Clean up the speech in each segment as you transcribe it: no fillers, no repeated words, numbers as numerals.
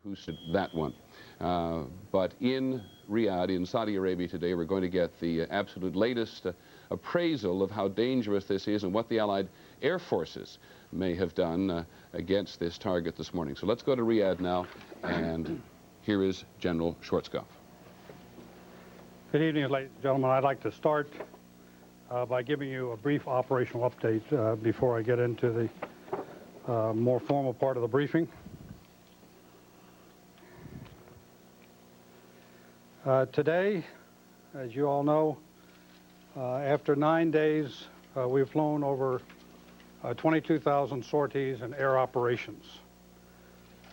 Boosted that one. But in Riyadh, in Saudi Arabia today, we're going to get the absolute latest appraisal of how dangerous this is and what the Allied air forces may have done against this target this morning. So let's go to Riyadh now, and here is General Schwarzkopf. Good evening, ladies and gentlemen. I'd like to start by giving you a brief operational update before I get into the more formal part of the briefing. Today, as you all know, after 9 days, we've flown over 22,000 sorties and air operations.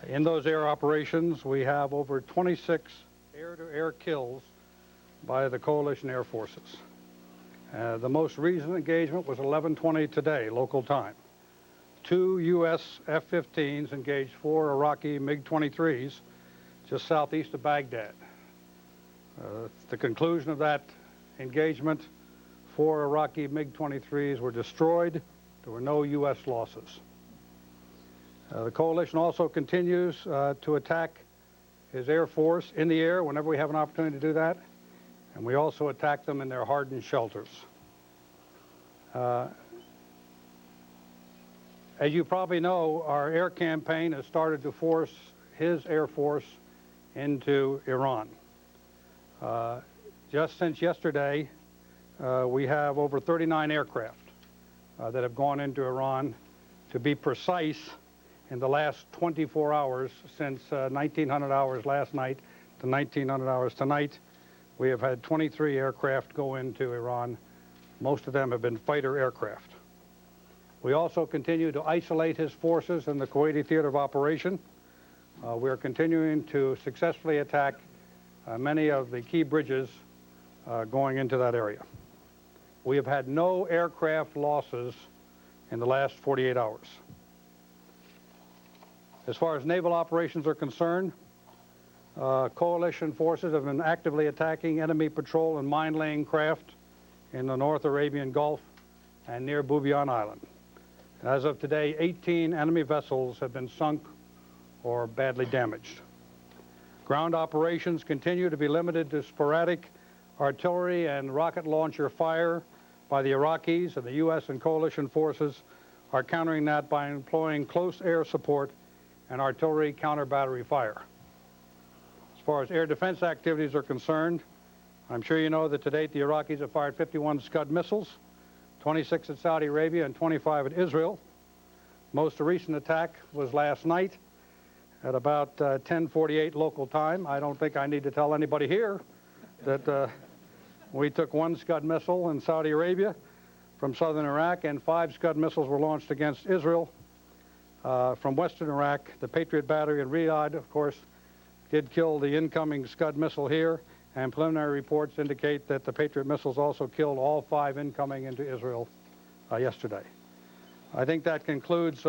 In those air operations, we have over 26 air-to-air kills by the coalition air forces. The most recent engagement was 11:20 today, local time. 2 U.S. F-15s engaged 4 Iraqi MiG-23s just southeast of Baghdad. The conclusion of that engagement, 4 Iraqi MiG-23s were destroyed. There were no U.S. losses. The coalition also continues to attack his air force in the air whenever we have an opportunity to do that, and we also attack them in their hardened shelters. As you probably know, our air campaign has started to force his air force into Iran. Just since yesterday, we have over 39 aircraft that have gone into Iran. To be precise, in the last 24 hours, since 1900 hours last night to 1900 hours tonight, we have had 23 aircraft go into Iran. Most of them have been fighter aircraft. We also continue to isolate his forces in the Kuwaiti theater of operation. We are continuing to successfully attack many of the key bridges going into that area. We have had no aircraft losses in the last 48 hours. As far as naval operations are concerned, coalition forces have been actively attacking enemy patrol and mine-laying craft in the North Arabian Gulf and near Bubiyan Island. As of today, 18 enemy vessels have been sunk or badly damaged. Ground operations continue to be limited to sporadic artillery and rocket launcher fire by the Iraqis, and the U.S. and coalition forces are countering that by employing close air support and artillery counter-battery fire. As far as air defense activities are concerned, I'm sure you know that to date the Iraqis have fired 51 Scud missiles, 26 at Saudi Arabia and 25 at Israel. Most recent attack was last night at about 10:48 local time. I don't think I need to tell anybody here that we took 1 Scud missile in Saudi Arabia from southern Iraq, and 5 Scud missiles were launched against Israel from western Iraq. The Patriot battery in Riyadh, of course, did kill the incoming Scud missile here, and preliminary reports indicate that the Patriot missiles also killed all 5 incoming into Israel yesterday. I think that concludes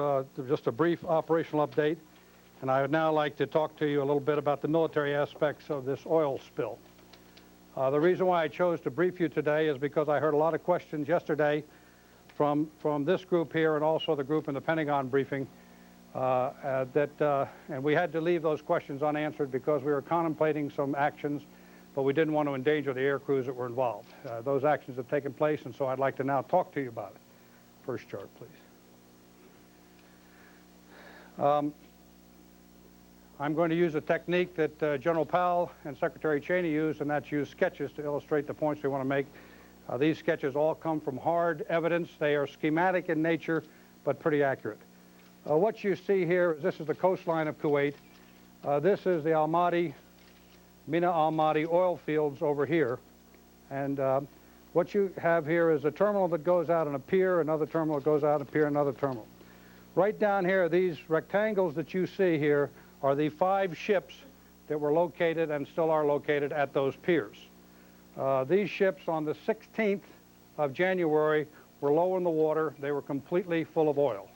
just a brief operational update, and I would now like to talk to you a little bit about the military aspects of this oil spill. The reason why I chose to brief you today is because I heard a lot of questions yesterday from this group here and also the group in the Pentagon briefing, and we had to leave those questions unanswered because we were contemplating some actions, but we didn't want to endanger the air crews that were involved. Those actions have taken place, and so I'd like to now talk to you about it. First chart, please. I'm going to use a technique that General Powell and Secretary Cheney used, and that's use sketches to illustrate the points we want to make. These sketches all come from hard evidence. They are schematic in nature, but pretty accurate. What you see here, this is the coastline of Kuwait. This is the Mina Al-Madi oil fields over here. And what you have here is a terminal that goes out on a pier, another terminal that goes out on a pier, another terminal. Right down here, these rectangles that you see here are the 5 ships that were located and still are located at those piers. These ships on the 16th of January were low in the water. They were completely full of oil.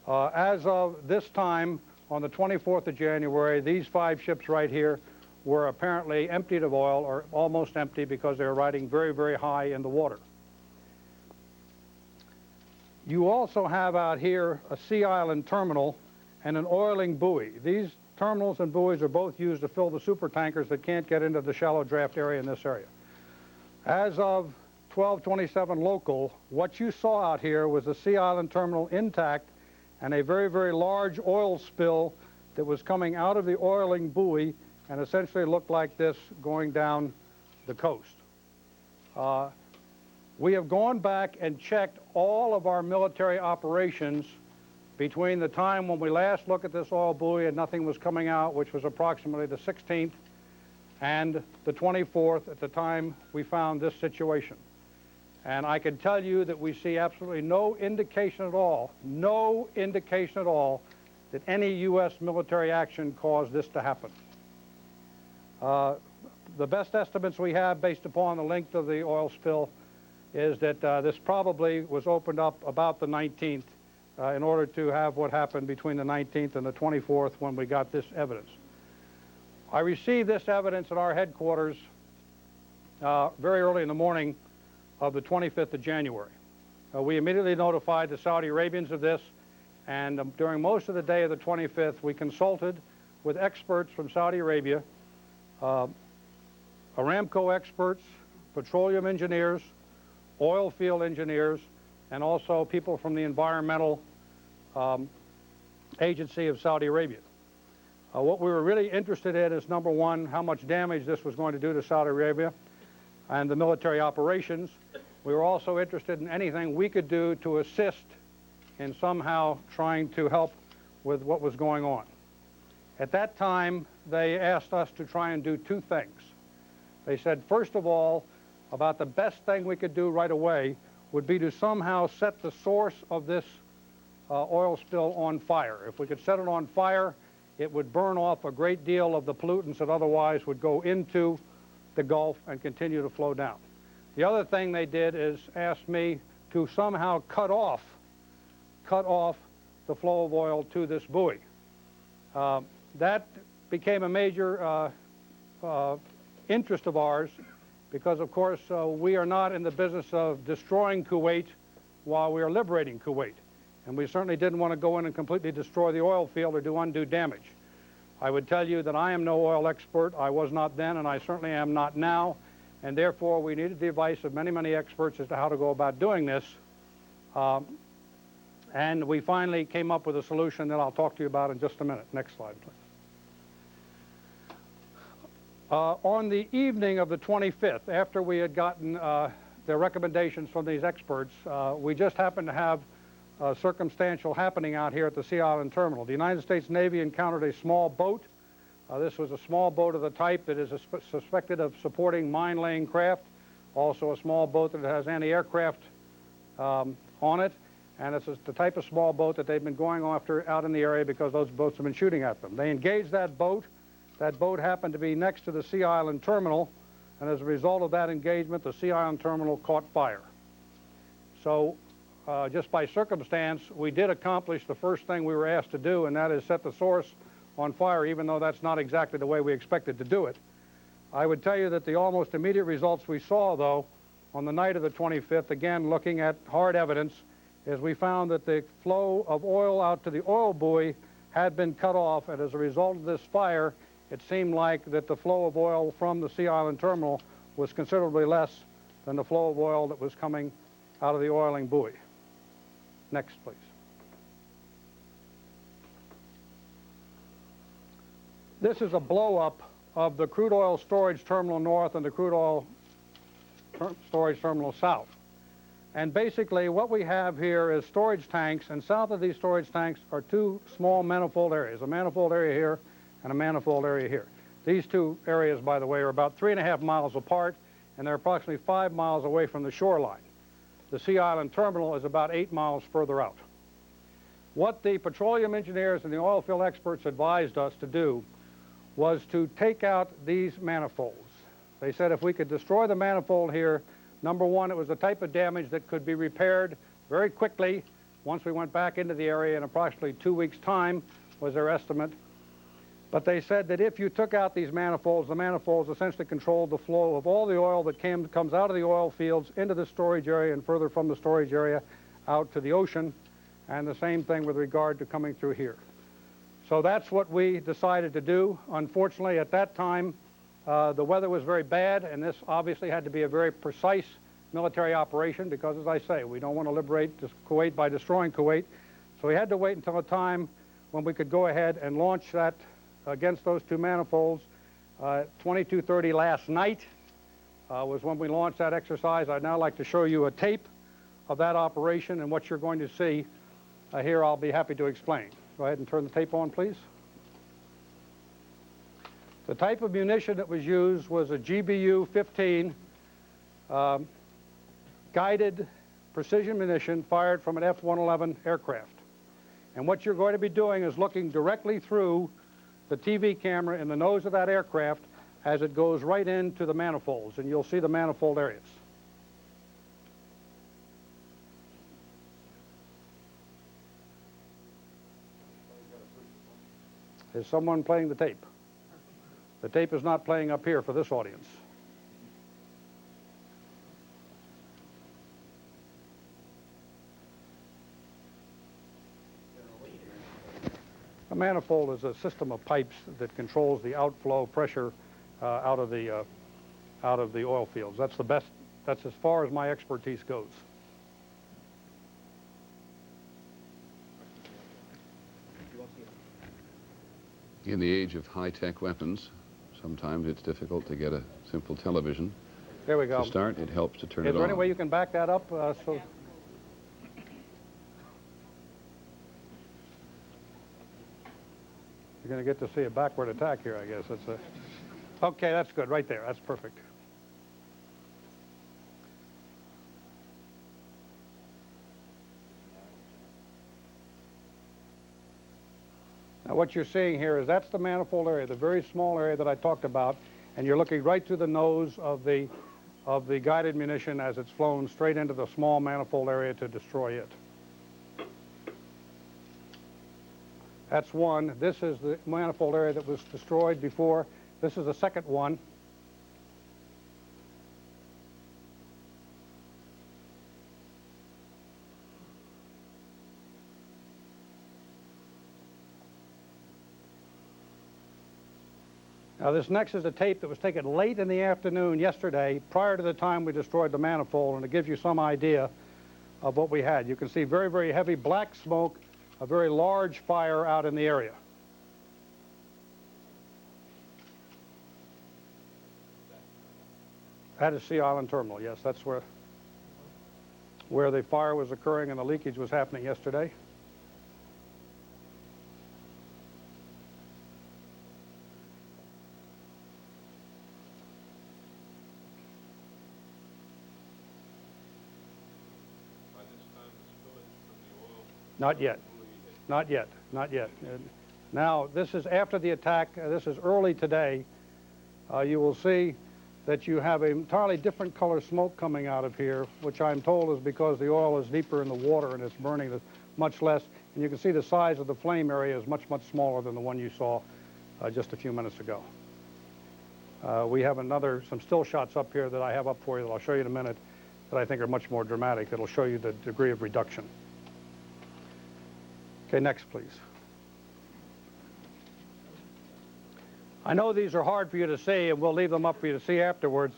As of this time, on the 24th of January, these 5 ships right here were apparently emptied of oil, or almost empty, because they were riding very, very high in the water. You also have out here a Sea Island terminal and an oiling buoy. These terminals and buoys are both used to fill the super tankers that can't get into the shallow draft area in this area. As of 12/27 local, what you saw out here was the Sea Island terminal intact and a very, very large oil spill that was coming out of the oiling buoy and essentially looked like this going down the coast. We have gone back and checked all of our military operations between the time when we last looked at this oil buoy and nothing was coming out, which was approximately the 16th, and the 24th at the time we found this situation. And I can tell you that we see absolutely no indication at all that any U.S. military action caused this to happen. The best estimates we have based upon the length of the oil spill is that this probably was opened up about the 19th in order to have what happened between the 19th and the 24th when we got this evidence. I received this evidence at our headquarters very early in the morning of the 25th of January. We immediately notified the Saudi Arabians of this, and during most of the day of the 25th, we consulted with experts from Saudi Arabia, Aramco experts, petroleum engineers, oil field engineers, and also people from the environmental agency of Saudi Arabia. What we were really interested in is, number one, how much damage this was going to do to Saudi Arabia and the military operations. We were also interested in anything we could do to assist in somehow trying to help with what was going on. At that time, they asked us to try and do two things. They said, first of all, about the best thing we could do right away would be to somehow set the source of this oil spill on fire. If we could set it on fire, it would burn off a great deal of the pollutants that otherwise would go into the Gulf and continue to flow down. The other thing they did is ask me to somehow cut off the flow of oil to this buoy. That became a major interest of ours because, of course, we are not in the business of destroying Kuwait while we are liberating Kuwait. And we certainly didn't want to go in and completely destroy the oil field or do undue damage. I would tell you that I am no oil expert. I was not then, and I certainly am not now. And therefore, we needed the advice of many, many experts as to how to go about doing this. And we finally came up with a solution that I'll talk to you about in just a minute. Next slide, please. On the evening of the 25th, after we had gotten the recommendations from these experts, we just happened to have circumstantial happening out here at the Sea Island Terminal. The United States Navy encountered a small boat. This was a small boat of the type that is suspected of supporting mine-laying craft, also a small boat that has anti-aircraft on it, and it's the type of small boat that they've been going after out in the area because those boats have been shooting at them. They engaged that boat. That boat happened to be next to the Sea Island Terminal, and as a result of that engagement, the Sea Island Terminal caught fire. So just by circumstance, we did accomplish the first thing we were asked to do, and that is set the source on fire, even though that's not exactly the way we expected to do it. I would tell you that the almost immediate results we saw, though, on the night of the 25th, again looking at hard evidence, is we found that the flow of oil out to the oil buoy had been cut off, and as a result of this fire, it seemed like that the flow of oil from the Sea Island Terminal was considerably less than the flow of oil that was coming out of the oiling buoy. Next, please. This is a blow-up of the crude oil storage terminal north and the crude oil storage terminal south. And basically what we have here is storage tanks, and south of these storage tanks are two small manifold areas, a manifold area here and a manifold area here. These two areas, by the way, are about 3.5 miles apart, and they're approximately 5 miles away from the shoreline. The Sea Island Terminal is about 8 miles further out. What the petroleum engineers and the oil field experts advised us to do was to take out these manifolds. They said if we could destroy the manifold here, number one, it was the type of damage that could be repaired very quickly once we went back into the area in approximately 2 weeks' time was their estimate. But they said that if you took out these manifolds, the manifolds essentially controlled the flow of all the oil that comes out of the oil fields into the storage area and further from the storage area out to the ocean, and the same thing with regard to coming through here. So that's what we decided to do. Unfortunately, at that time, the weather was very bad, and this obviously had to be a very precise military operation because, as I say, we don't want to liberate Kuwait by destroying Kuwait. So we had to wait until a time when we could go ahead and launch that against those two manifolds. 22:30 last night was when we launched that exercise. I'd now like to show you a tape of that operation, and what you're going to see here I'll be happy to explain. Go ahead and turn the tape on, please. The type of munition that was used was a GBU-15 guided precision munition fired from an F-111 aircraft. And what you're going to be doing is looking directly through the TV camera in the nose of that aircraft as it goes right into the manifolds, and you'll see the manifold areas. Is someone playing the tape? The tape is not playing up here for this audience. A manifold is a system of pipes that controls the outflow pressure out of the oil fields. That's the best. That's as far as my expertise goes. In the age of high-tech weapons, sometimes it's difficult to get a simple television. There we go. To start, it helps to turn it on. Is there any way you can back that up? So you're going to get to see a backward attack here, I guess. Okay, that's good. Right there. That's perfect. Now what you're seeing here is that's the manifold area, the very small area that I talked about, and you're looking right through the nose of the guided munition as it's flown straight into the small manifold area to destroy it. That's one. This is the manifold area that was destroyed before. This is the second one. Now this next is a tape that was taken late in the afternoon yesterday, prior to the time we destroyed the manifold, and it gives you some idea of what we had. You can see very, very heavy black smoke, a very large fire out in the area. That is Sea Island Terminal, yes, that's where the fire was occurring and the leakage was happening yesterday. Not yet. Not yet. Not yet. Now, this is after the attack. This is early today. You will see that you have an entirely different color smoke coming out of here, which I'm told is because the oil is deeper in the water and it's burning much less. And you can see the size of the flame area is much, much smaller than the one you saw just a few minutes ago. We have some still shots up here that I have up for you that I'll show you in a minute that I think are much more dramatic. That'll show you the degree of reduction. Okay, next, please. I know these are hard for you to see, and we'll leave them up for you to see afterwards,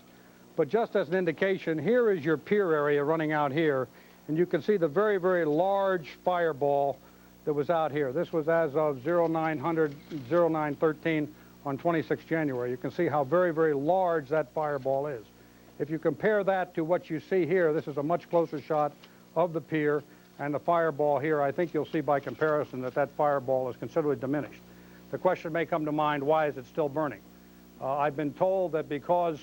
but just as an indication, here is your pier area running out here, and you can see the very, very large fireball that was out here. This was as of 0900, 0913 on 26 January. You can see how very, very large that fireball is. If you compare that to what you see here, this is a much closer shot of the pier, and the fireball here, I think you'll see by comparison that that fireball is considerably diminished. The question may come to mind, why is it still burning? I've been told that because,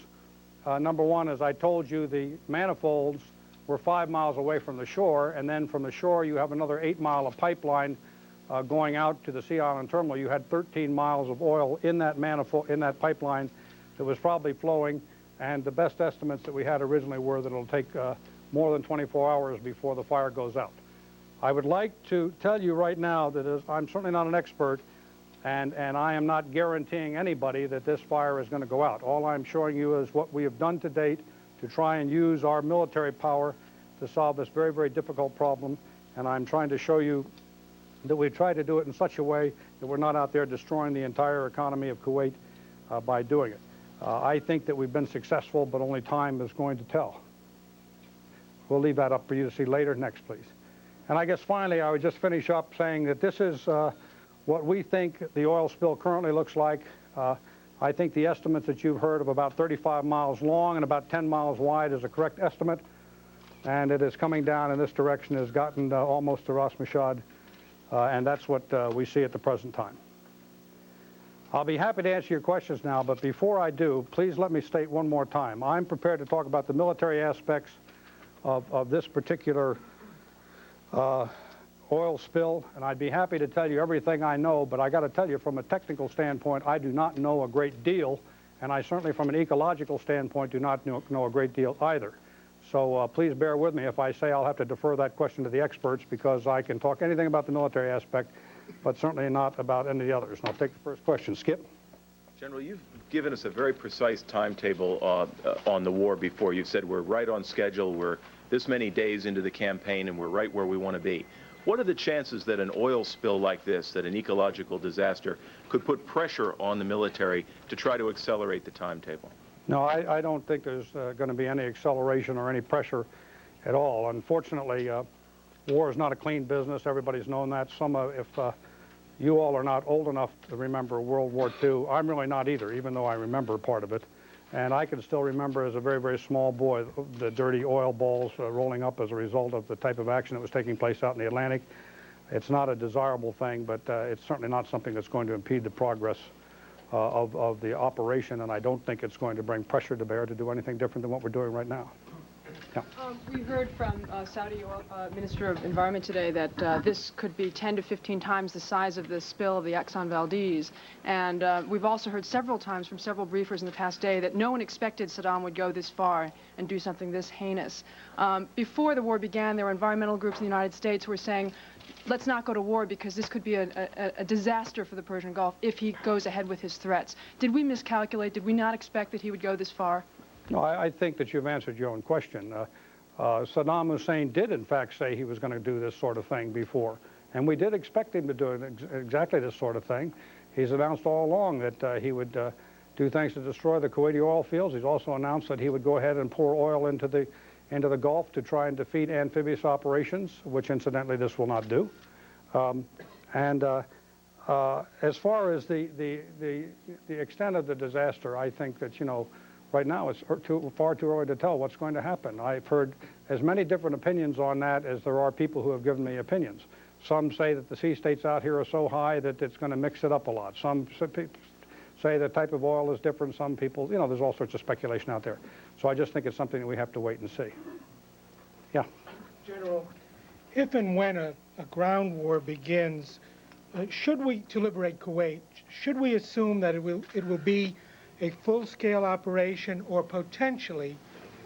number one, as I told you, the manifolds were 5 miles away from the shore, and then from the shore you have another 8 mile of pipeline going out to the Sea Island Terminal. You had 13 miles of oil in that manifold, in that pipeline that was probably flowing, and the best estimates that we had originally were that it'll take more than 24 hours before the fire goes out. I would like to tell you right now that I'm certainly not an expert, and I am not guaranteeing anybody that this fire is going to go out. All I'm showing you is what we have done to date to try and use our military power to solve this very, very difficult problem, and I'm trying to show you that we try to do it in such a way that we're not out there destroying the entire economy of Kuwait by doing it. I think that we've been successful, but only time is going to tell. We'll leave that up for you to see later. Next, please. And I guess finally, I would just finish up saying that this is what we think the oil spill currently looks like. I think the estimates that you've heard of about 35 miles long and about 10 miles wide is a correct estimate. And it is coming down in this direction, has gotten almost to Ras Mashad, and that's what we see at the present time. I'll be happy to answer your questions now, but before I do, please let me state one more time. I'm prepared to talk about the military aspects of this particular oil spill, and I'd be happy to tell you everything I know, but I got to tell you from a technical standpoint, I do not know a great deal, and I certainly from an ecological standpoint do not know a great deal either. So please bear with me if I say I'll have to defer that question to the experts, because I can talk anything about the military aspect, but certainly not about any of the others. And I'll take the first question. Skip. General, you've given us a very precise timetable on the war before. You've said we're right on schedule, we're this many days into the campaign, and we're right where we want to be. What are the chances that an oil spill like this, that an ecological disaster, could put pressure on the military to try to accelerate the timetable? No, I don't think there's going to be any acceleration or any pressure at all. Unfortunately, war is not a clean business. Everybody's known that. If you all are not old enough to remember World War II, I'm really not either, even though I remember part of it. And I can still remember as a very, very small boy the dirty oil balls rolling up as a result of the type of action that was taking place out in the Atlantic. It's not a desirable thing, but it's certainly not something that's going to impede the progress of the operation, and I don't think it's going to bring pressure to bear to do anything different than what we're doing right now. Yeah. We heard from Saudi Minister of Environment today that this could be 10 to 15 times the size of the spill of the Exxon Valdez. And we've also heard several times from several briefers in the past day that no one expected Saddam would go this far and do something this heinous. Before the war began, there were environmental groups in the United States who were saying, let's not go to war because this could be a disaster for the Persian Gulf if he goes ahead with his threats. Did we miscalculate? Did we not expect that he would go this far? No, I think that you've answered your own question. Saddam Hussein did, in fact, say he was going to do this sort of thing before. And we did expect him to do exactly this sort of thing. He's announced all along that he would do things to destroy the Kuwaiti oil fields. He's also announced that he would go ahead and pour oil into the Gulf to try and defeat amphibious operations, which, incidentally, this will not do. As far as the extent of the disaster, I think that, right now, it's far too early to tell what's going to happen. I've heard as many different opinions on that as there are people who have given me opinions. Some say that the sea states out here are so high that it's going to mix it up a lot. Some say the type of oil is different. Some people, there's all sorts of speculation out there. So I just think it's something that we have to wait and see. Yeah. General, if and when a ground war begins, to liberate Kuwait, should we assume that it will be a full-scale operation, or potentially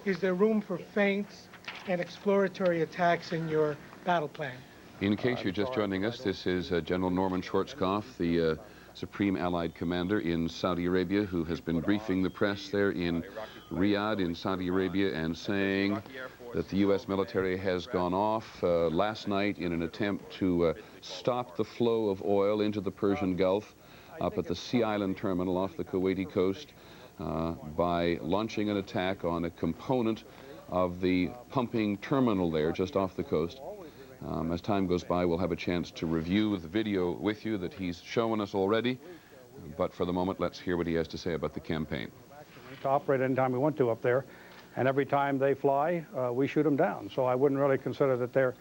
is there room for feints and exploratory attacks in your battle plan? In case you're just joining us, this is General Norman Schwarzkopf, the Supreme Allied Commander in Saudi Arabia, who has been briefing the press there in Riyadh in Saudi Arabia and saying that the U.S. military has gone off last night in an attempt to stop the flow of oil into the Persian Gulf up at the Sea Island terminal off the Kuwaiti coast by launching an attack on a component of the pumping terminal there just off the coast. As time goes by, we'll have a chance to review the video with you that he's shown us already. But for the moment, let's hear what he has to say about the campaign. To operate anytime we want to up there, and every time they fly, we shoot them down. So I wouldn't really consider that they're...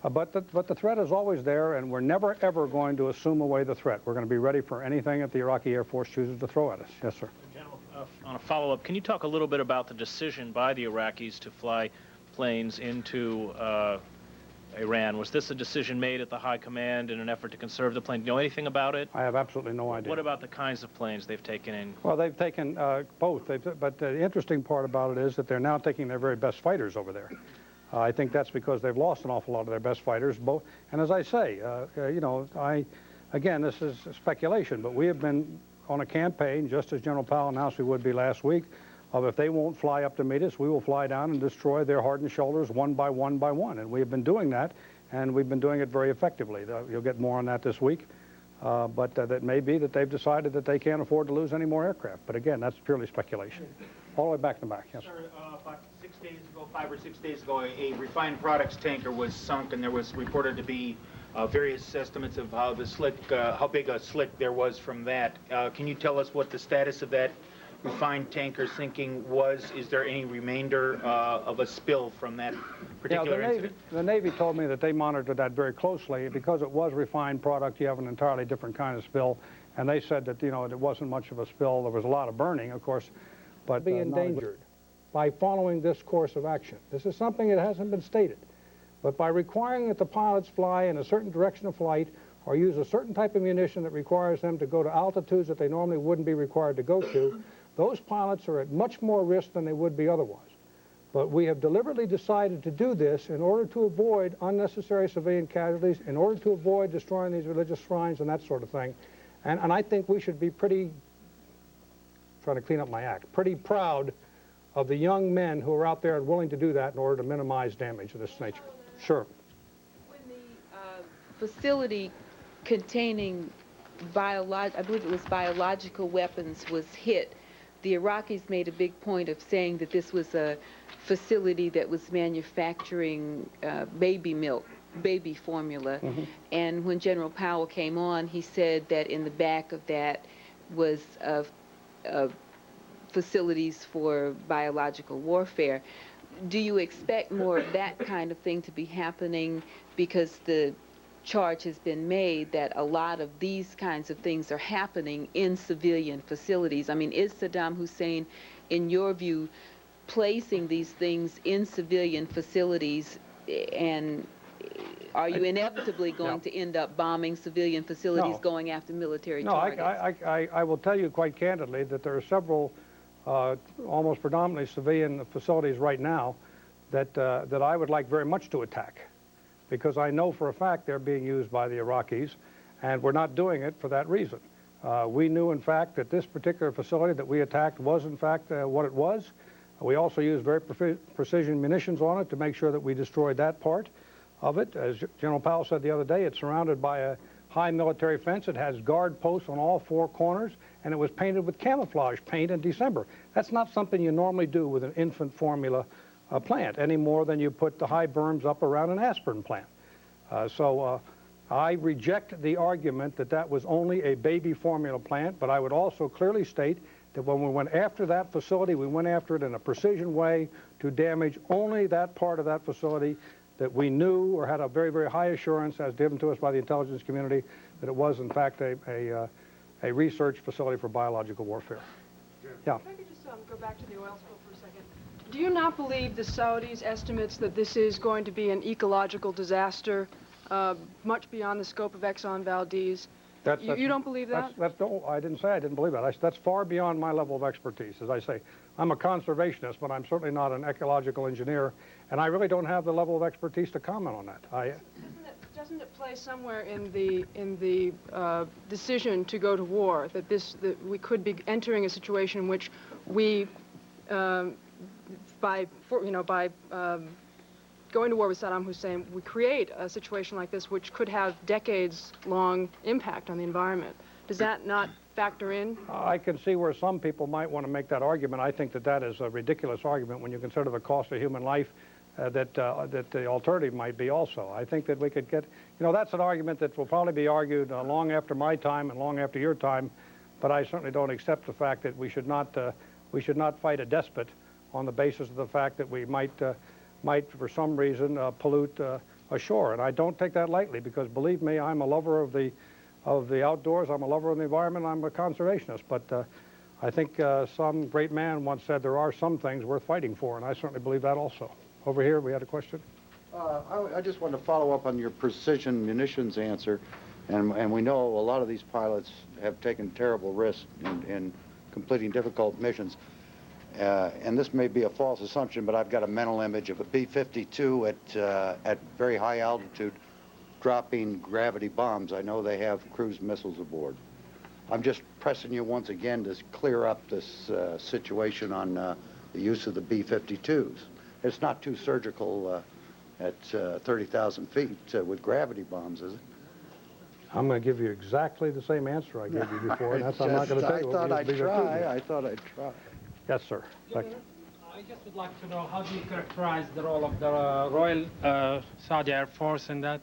But the threat is always there, and we're never, ever going to assume away the threat. We're going to be ready for anything that the Iraqi Air Force chooses to throw at us. Yes, sir. General, on a follow-up, can you talk a little bit about the decision by the Iraqis to fly planes into Iran? Was this a decision made at the high command in an effort to conserve the plane? Do you know anything about it? I have absolutely no idea. What about the kinds of planes they've taken in? Well, they've taken both. But the interesting part about it is that they're now taking their very best fighters over there. I think that's because they've lost an awful lot of their best fighters. And as I say, again, this is speculation, but we have been on a campaign, just as General Powell announced we would be last week, of if they won't fly up to meet us, we will fly down and destroy their hardened shoulders one by one by one. And we have been doing that, and we've been doing it very effectively. You'll get more on that this week. But that may be that they've decided that they can't afford to lose any more aircraft. But again, that's purely speculation. All the way back to back, yes. Sir, about 6 days ago, 5 or 6 days ago, a refined products tanker was sunk, and there was reported to be various estimates of how the slick, how big a slick there was from that. Can you tell us what the status of that refined tanker sinking was? Is there any remainder of a spill from that particular incident? The Navy told me that they monitored that very closely. Because it was refined product, you have an entirely different kind of spill. And they said that, you know, it wasn't much of a spill. There was a lot of burning, of course, but be endangered by following this course of action. This is something that hasn't been stated. But by requiring that the pilots fly in a certain direction of flight or use a certain type of munition that requires them to go to altitudes that they normally wouldn't be required to go to, those pilots are at much more risk than they would be otherwise. But we have deliberately decided to do this in order to avoid unnecessary civilian casualties, in order to avoid destroying these religious shrines and that sort of thing. And I think we should be pretty, trying to clean up my act, pretty proud of the young men who are out there and willing to do that in order to minimize damage of this nature. Sure. When the facility containing I believe it was biological weapons was hit, the Iraqis made a big point of saying that this was a facility that was manufacturing baby milk, baby formula. And when General Powell came on, he said that in the back of that was facilities for biological warfare. Do you expect more of that kind of thing to be happening, because the charge has been made that a lot of these kinds of things are happening in civilian facilities? I mean, is Saddam Hussein, in your view, placing these things in civilian facilities, and are you inevitably going to end up bombing civilian facilities, going after military targets? I will tell you quite candidly that there are several almost predominantly civilian facilities right now that I would like very much to attack, because I know for a fact they're being used by the Iraqis, and we're not doing it for that reason. We knew, in fact, that this particular facility that we attacked was, in fact, what it was. We also used very precision munitions on it to make sure that we destroyed that part of it. As General Powell said the other day, it's surrounded by a high military fence. It has guard posts on all 4 corners, and it was painted with camouflage paint in December. That's not something you normally do with an infant formula plant, any more than you put the high berms up around an aspirin plant. I reject the argument that that was only a baby formula plant, but I would also clearly state that when we went after that facility, we went after it in a precision way to damage only that part of that facility that we knew or had a very, very high assurance, as given to us by the intelligence community, that it was, in fact, a research facility for biological warfare. Yeah. If I could just go back to the oil spill for a second. Do you not believe the Saudis' estimates that this is going to be an ecological disaster much beyond the scope of Exxon Valdez? You don't believe that? No, I didn't say I didn't believe that. That's far beyond my level of expertise. As I say, I'm a conservationist, but I'm certainly not an ecological engineer, and I really don't have the level of expertise to comment on that. Doesn't it play somewhere in the decision to go to war that we could be entering a situation in which we, by going to war with Saddam Hussein, we create a situation like this which could have decades-long impact on the environment? Does that not factor in? I can see where some people might want to make that argument. I think that that is a ridiculous argument when you consider the cost of human life that the alternative might be also. I think that we could get, that's an argument that will probably be argued long after my time and long after your time, but I certainly don't accept the fact that we should not fight a despot on the basis of the fact that we might for some reason pollute ashore. And I don't take that lightly, because believe me, I'm a lover of the outdoors, I'm a lover of the environment, I'm a conservationist, but I think some great man once said there are some things worth fighting for, and I certainly believe that also. Over here, we had a question. I just want to follow up on your precision munitions answer, and we know a lot of these pilots have taken terrible risks in completing difficult missions. And this may be a false assumption, but I've got a mental image of a B-52 at very high altitude dropping gravity bombs. I know they have cruise missiles aboard. I'm just pressing you once again to clear up this situation on the use of the B-52s. It's not too surgical at 30,000 feet with gravity bombs, is it? I'm going to give you exactly the same answer I gave you before, and that's I'm not going to tell you. I thought I'd try. I thought I'd try. Yes, sir. Thank you. I just would like to know, how do you characterize the role of the Royal Saudi Air Force in that?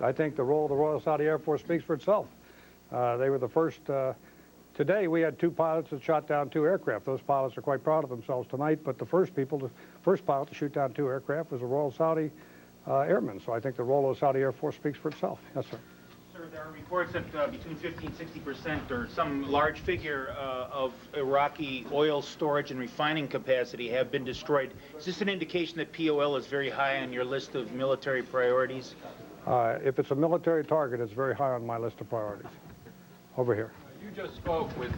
I think the role of the Royal Saudi Air Force speaks for itself. They were the first. Today, we had 2 pilots that shot down 2 aircraft. Those pilots are quite proud of themselves tonight, but the first pilot to shoot down 2 aircraft was a Royal Saudi airman. So I think the role of the Saudi Air Force speaks for itself. Yes, sir. Sir, there are reports that between 50 and 60% or some large figure of Iraqi oil storage and refining capacity have been destroyed. Is this an indication that POL is very high on your list of military priorities? If it's a military target, it's very high on my list of priorities. Over here. You just spoke with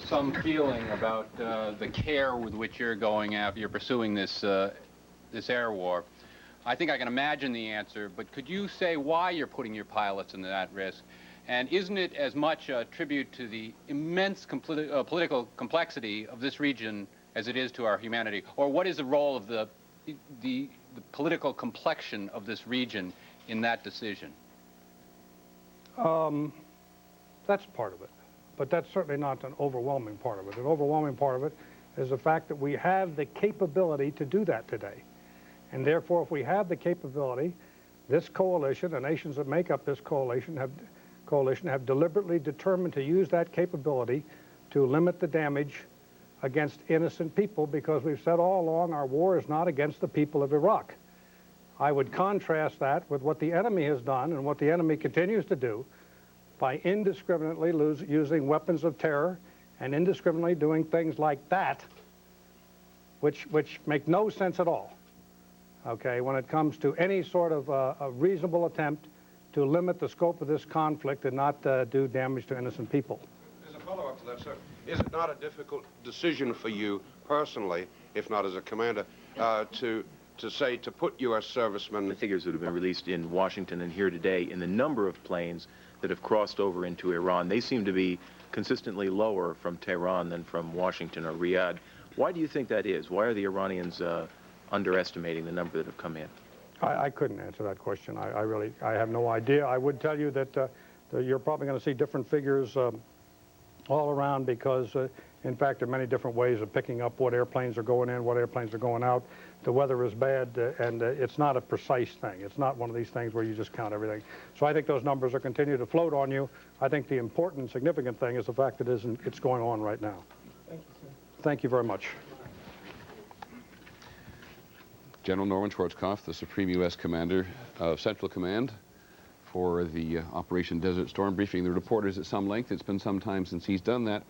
some feeling about the care with which you're going after, you're pursuing this air war. I think I can imagine the answer, but could you say why you're putting your pilots into that risk? And isn't it as much a tribute to the immense political complexity of this region as it is to our humanity? Or what is the role of the political complexion of this region in that decision? That's part of it, but that's certainly not an overwhelming part of it. An overwhelming part of it is the fact that we have the capability to do that today. And therefore, if we have the capability, this coalition, the nations that make up this coalition have deliberately determined to use that capability to limit the damage against innocent people, because we've said all along our war is not against the people of Iraq. I would contrast that with what the enemy has done and what the enemy continues to do by indiscriminately using weapons of terror and indiscriminately doing things like that, which make no sense at all. Okay, when it comes to any sort of a reasonable attempt to limit the scope of this conflict and not do damage to innocent people. As a follow-up to that, sir, is it not a difficult decision for you personally, if not as a commander, to put U.S. servicemen... The figures that have been released in Washington and here today in the number of planes that have crossed over into Iran, they seem to be consistently lower from Tehran than from Washington or Riyadh. Why do you think that is? Why are the Iranians underestimating the number that have come in? I couldn't answer that question. I have no idea. I would tell you that you're probably going to see different figures all around, because in fact there are many different ways of picking up what airplanes are going in, what airplanes are going out. The weather is bad, and it's not a precise thing. It's not one of these things where you just count everything. So I think those numbers will continue to float on you. I think the important, significant thing is the fact that it's going on right now. Thank you, sir. Thank you very much. General Norman Schwarzkopf, the Supreme U.S. Commander of Central Command for the Operation Desert Storm, briefing the reporters at some length. It's been some time since he's done that,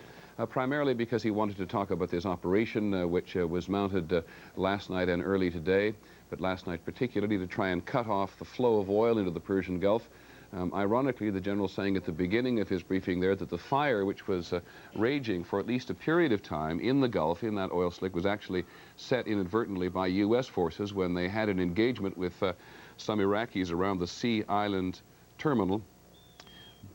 primarily because he wanted to talk about this operation which was mounted last night and early today, but last night particularly to try and cut off the flow of oil into the Persian Gulf. Ironically, the general saying at the beginning of his briefing there that the fire, which was raging for at least a period of time in the Gulf, in that oil slick, was actually set inadvertently by U.S. forces when they had an engagement with some Iraqis around the Sea Island terminal.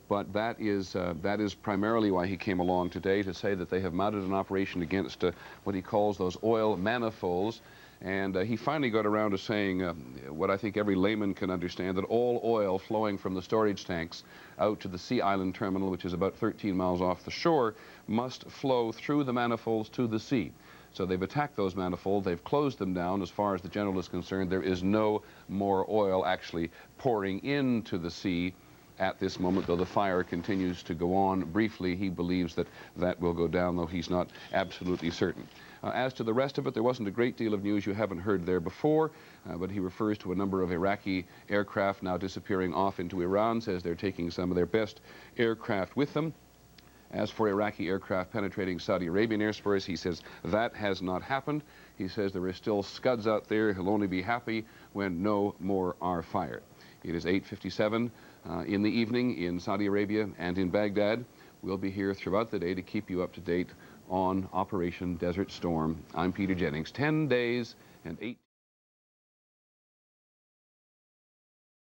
But that is primarily why he came along today, to say that they have mounted an operation against what he calls those oil manifolds. And he finally got around to saying what I think every layman can understand, that all oil flowing from the storage tanks out to the Sea Island terminal, which is about 13 miles off the shore, must flow through the manifolds to the sea. So they've attacked those manifolds, they've closed them down. As far as the general is concerned, there is no more oil actually pouring into the sea at this moment, though the fire continues to go on. Briefly, he believes that that will go down, though he's not absolutely certain. As to the rest of it, there wasn't a great deal of news you haven't heard there before, but he refers to a number of Iraqi aircraft now disappearing off into Iran, says they're taking some of their best aircraft with them. As for Iraqi aircraft penetrating Saudi Arabian airspace, he says that has not happened. He says there are still Scuds out there. He'll only be happy when no more are fired. It is 8:57 in the evening in Saudi Arabia and in Baghdad. We'll be here throughout the day to keep you up to date on Operation Desert Storm. I'm Peter Jennings. 10 days and 8